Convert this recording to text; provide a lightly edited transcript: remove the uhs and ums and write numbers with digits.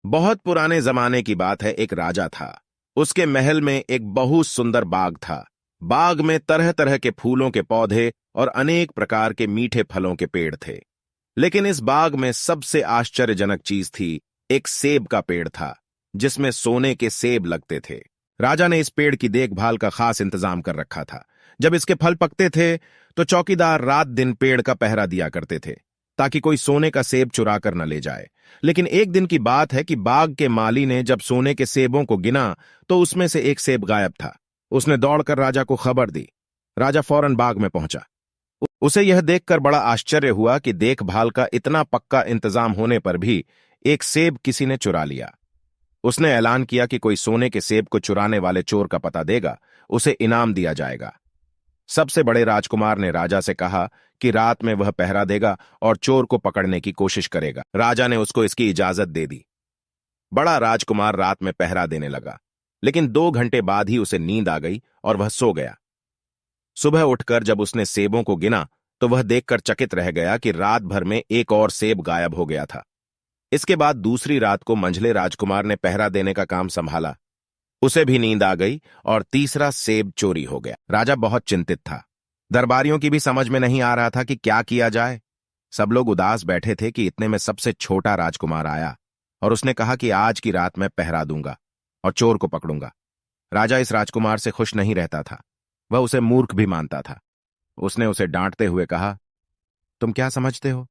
बहुत पुराने जमाने की बात है। एक राजा था। उसके महल में एक बहुत सुंदर बाग था। बाग में तरह तरह के फूलों के पौधे और अनेक प्रकार के मीठे फलों के पेड़ थे। लेकिन इस बाग में सबसे आश्चर्यजनक चीज थी। एक सेब का पेड़ था जिसमें सोने के सेब लगते थे। राजा ने इस पेड़ की देखभाल का खास इंतजाम कर रखा था। जब इसके फल पकते थे तो चौकीदार रात दिन पेड़ का पहरा दिया करते थे ताकि कोई सोने का सेब चुरा कर न ले जाए। लेकिन एक दिन की बात है कि बाग के माली ने जब सोने के सेबों को गिना तो उसमें से एक सेब गायब था। उसने दौड़कर राजा को खबर दी। राजा फौरन बाग में पहुंचा। उसे यह देखकर बड़ा आश्चर्य हुआ कि देखभाल का इतना पक्का इंतजाम होने पर भी एक सेब किसी ने चुरा लिया। उसने ऐलान किया कि कोई सोने के सेब को चुराने वाले चोर का पता देगा, उसे इनाम दिया जाएगा। सबसे बड़े राजकुमार ने राजा से कहा कि रात में वह पहरा देगा और चोर को पकड़ने की कोशिश करेगा। राजा ने उसको इसकी इजाजत दे दी। बड़ा राजकुमार रात में पहरा देने लगा, लेकिन 2 घंटे बाद ही उसे नींद आ गई और वह सो गया। सुबह उठकर जब उसने सेबों को गिना तो वह देखकर चकित रह गया कि रात भर में एक और सेब गायब हो गया था। इसके बाद दूसरी रात को मंझले राजकुमार ने पहरा देने का काम संभाला। उसे भी नींद आ गई और तीसरा सेब चोरी हो गया। राजा बहुत चिंतित था। दरबारियों की भी समझ में नहीं आ रहा था कि क्या किया जाए। सब लोग उदास बैठे थे कि इतने में सबसे छोटा राजकुमार आया और उसने कहा कि आज की रात मैं पहरा दूंगा और चोर को पकड़ूंगा। राजा इस राजकुमार से खुश नहीं रहता था। वह उसे मूर्ख भी मानता था। उसने उसे डांटते हुए कहा, तुम क्या समझते हो